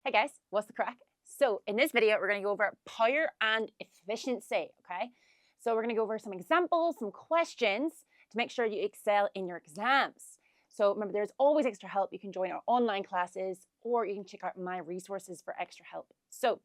Hey guys, what's the crack? So in this video, we're going to go over power and efficiency, okay? So we're going to go over some examples, some questions to make sure you excel in your exams. So remember, there's always extra help. You can join our online classes or you can check out my resources for extra help. So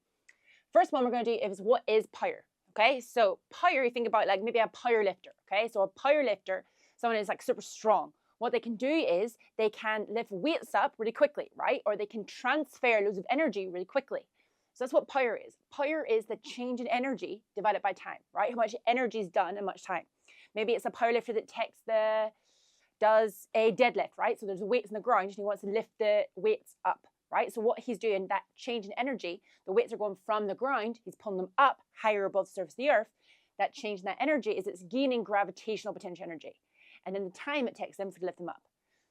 first one we're going to do is what is power, okay? So power, you think about like maybe a power lifter, okay? So a power lifter, someone is like super strong. What they can do is they can lift weights up really quickly, right? Or they can transfer loads of energy really quickly. So that's what power is. Power is the change in energy divided by time, right? How much energy is done in much time. Maybe it's a power lifter that does a deadlift, right? So there's weights in the ground and he wants to lift the weights up, right? So what he's doing, that change in energy, the weights are going from the ground, he's pulling them up higher above the surface of the earth. That change in that energy is it's gaining gravitational potential energy. And then the time it takes them to lift them up.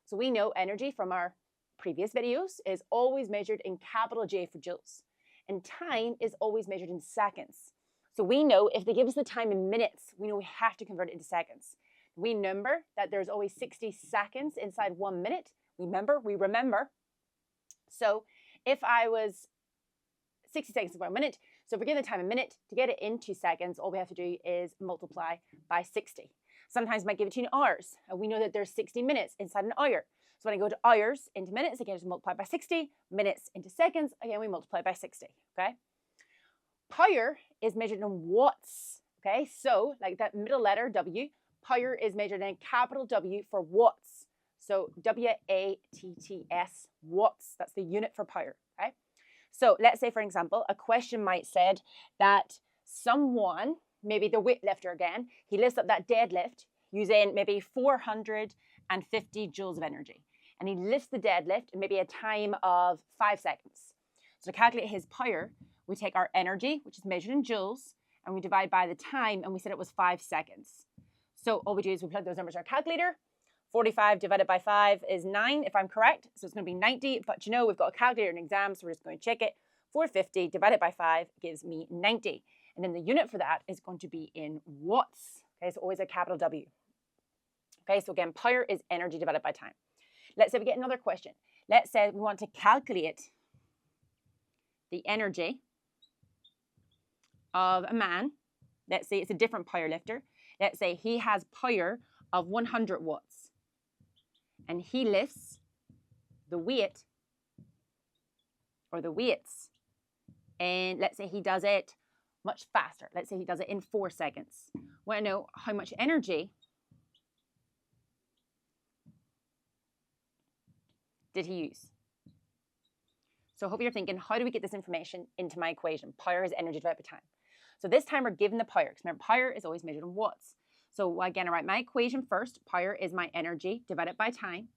So we know energy from our previous videos is always measured in capital J for joules. And time is always measured in seconds. So we know if they give us the time in minutes, we know we have to convert it into seconds. We remember that there's always 60 seconds inside 1 minute. We remember. So if I was 60 seconds in 1 minute, so if we're given the time in minute, to get it into seconds, all we have to do is multiply by 60. Sometimes I might give it to you in hours, and we know that there's 60 minutes inside an hour. So when I go to hours into minutes, again, just multiply by 60. Minutes into seconds, again, we multiply by 60, okay? Power is measured in watts, okay? So like that middle letter, W, power is measured in capital W for watts. So W-A-T-T-S, watts, that's the unit for power, okay? So let's say, for example, a question might said that someone, maybe the weightlifter again, he lifts up that deadlift using maybe 450 joules of energy. And he lifts the deadlift in maybe a time of 5 seconds. So to calculate his power, we take our energy, which is measured in joules, and we divide by the time, and we said it was 5 seconds. So all we do is we plug those numbers in our calculator. 45 divided by 5 is 9, if I'm correct. So it's going to be 90, but you know we've got a calculator in exam, so we're just going to check it. 450 divided by 5 gives me 90. And then the unit for that is going to be in watts. Okay, so always a capital W. Okay, so again, power is energy divided by time. Let's say we get another question. Let's say we want to calculate the energy of a man. Let's say it's a different power lifter. Let's say he has power of 100 watts. And he lifts the weight or the weights. And let's say he does it much faster. Let's say he does it in 4 seconds. Want to know how much energy did he use? So I hope you're thinking, how do we get this information into my equation? Power is energy divided by time. So this time we're given the power, because remember, power is always measured in watts. So again, I write my equation first. Power is my energy divided by time.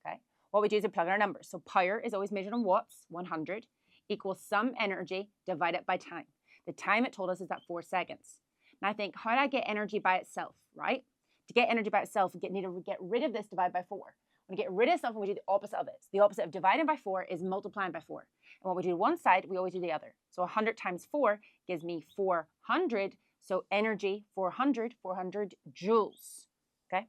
Okay. What we do is we plug in our numbers. So power is always measured in watts, 100, equals some energy divided by time. The time it told us is at 4 seconds. Now I think, how do I get energy by itself, right? To get energy by itself, we need to get rid of this divide by 4. When we get rid of something, we do the opposite of it. The opposite of dividing by 4 is multiplying by 4. And what we do one side, we always do the other. So 100 times 4 gives me 400. So energy, 400 joules, okay?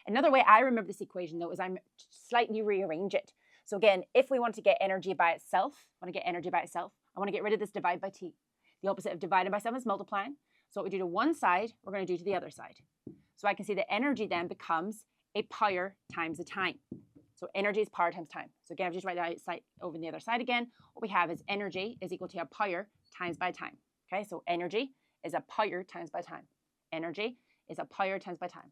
Another way I remember this equation, though, is I slightly rearrange it. So again, if we want to get energy by itself, I want to get rid of this divide by t. The opposite of dividing by 7 is multiplying. So what we do to one side, we're going to do to the other side. So I can see that energy then becomes a power times the time. So energy is power times time. So again, I've just write that over on the other side again. What we have is energy is equal to a power times by time. Okay, so energy is a power times by time. Energy is a power times by time.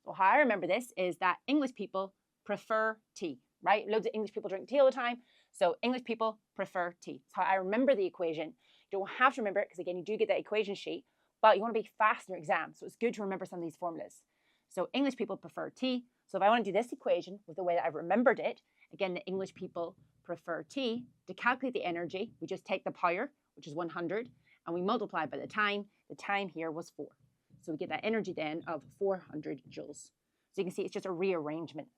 So how I remember this is that English people prefer tea, right? Loads of English people drink tea all the time. So English people prefer tea. That's how I remember the equation. You don't have to remember it because again, you do get that equation sheet, but you want to be fast in your exam. So it's good to remember some of these formulas. So English people prefer tea. So if I want to do this equation with the way that I've remembered it, again, the English people prefer tea. To calculate the energy, we just take the power, which is 100, and we multiply by the time. The time here was 4. So we get that energy then of 400 joules. So you can see it's just a rearrangement.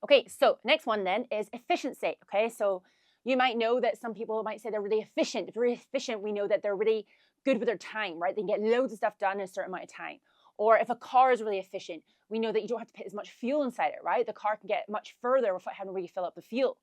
Okay, so next one then is efficiency. Okay, so you might know that some people might say they're really efficient. If they're really efficient, we know that they're really good with their time, right? They can get loads of stuff done in a certain amount of time. Or if a car is really efficient, we know that you don't have to put as much fuel inside it, right? The car can get much further without having to refill up the fuel.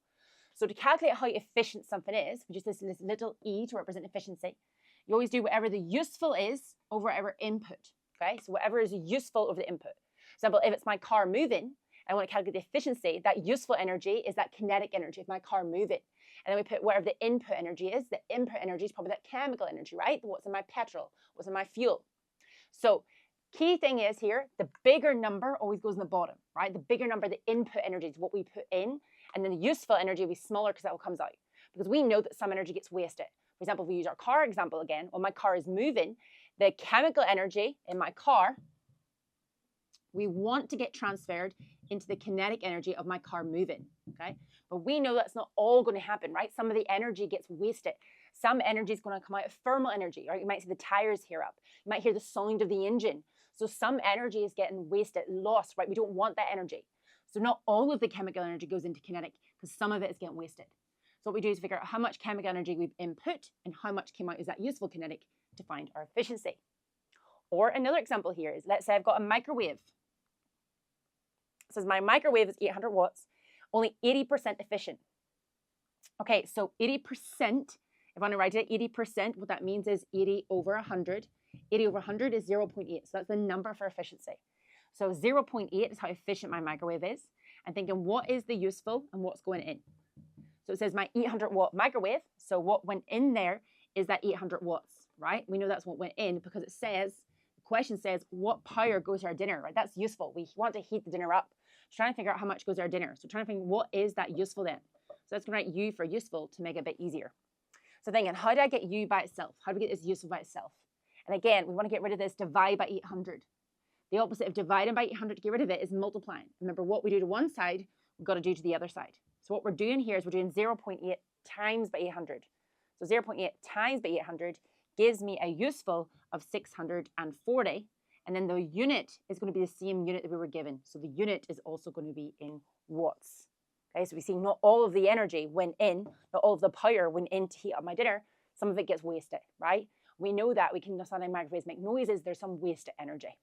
So to calculate how efficient something is, we just use this little e to represent efficiency. You always do whatever the useful is over whatever input, okay? So whatever is useful over the input. For example, if it's my car moving, I want to calculate the efficiency, that useful energy is that kinetic energy of my car moving. And then we put whatever the input energy is. The input energy is probably that chemical energy, right? What's in my petrol, what's in my fuel. So key thing is here, the bigger number always goes in the bottom, right? The bigger number, the input energy is what we put in, and then the useful energy will be smaller because that will comes out. Because we know that some energy gets wasted. For example, if we use our car example again, when my car is moving, the chemical energy in my car, we want to get transferred into the kinetic energy of my car moving, okay? But we know that's not all going to happen, right? Some of the energy gets wasted. Some energy is going to come out of thermal energy, right? You might see the tires here up. You might hear the sound of the engine. So some energy is getting wasted, lost, right? We don't want that energy. So not all of the chemical energy goes into kinetic because some of it is getting wasted. So what we do is figure out how much chemical energy we've input and how much came out is that useful kinetic to find our efficiency. Or another example here is, let's say I've got a microwave. It says my microwave is 800 watts, only 80% efficient. Okay, so 80%, if I want to write it, 80%, what that means is 80 over 100. 80 over 100 is 0.8, so that's the number for efficiency. So 0.8 is how efficient my microwave is. I'm thinking, what is the useful and what's going in? So it says my 800 watt microwave. So what went in there is that 800 watts, right? We know that's what went in because it says, the question says, what power goes to our dinner, right? That's useful. We want to heat the dinner up. Trying to figure out how much goes to our dinner. So trying to think, what is that useful then? So that's going to write U for useful to make it a bit easier. So thinking, how do I get U by itself? How do we get this useful by itself? And again, we want to get rid of this divide by 800. The opposite of dividing by 800 to get rid of it is multiplying. Remember, what we do to one side, we've got to do to the other side. So what we're doing here is we're doing 0.8 times by 800. So 0.8 times by 800 gives me a useful of 640. And then the unit is going to be the same unit that we were given. So the unit is also going to be in watts. Okay, so we see not all of the energy went in, not all of the power went in to heat up my dinner. Some of it gets wasted, right? We know that we can understand how microwaves make noises. There's some wasted energy.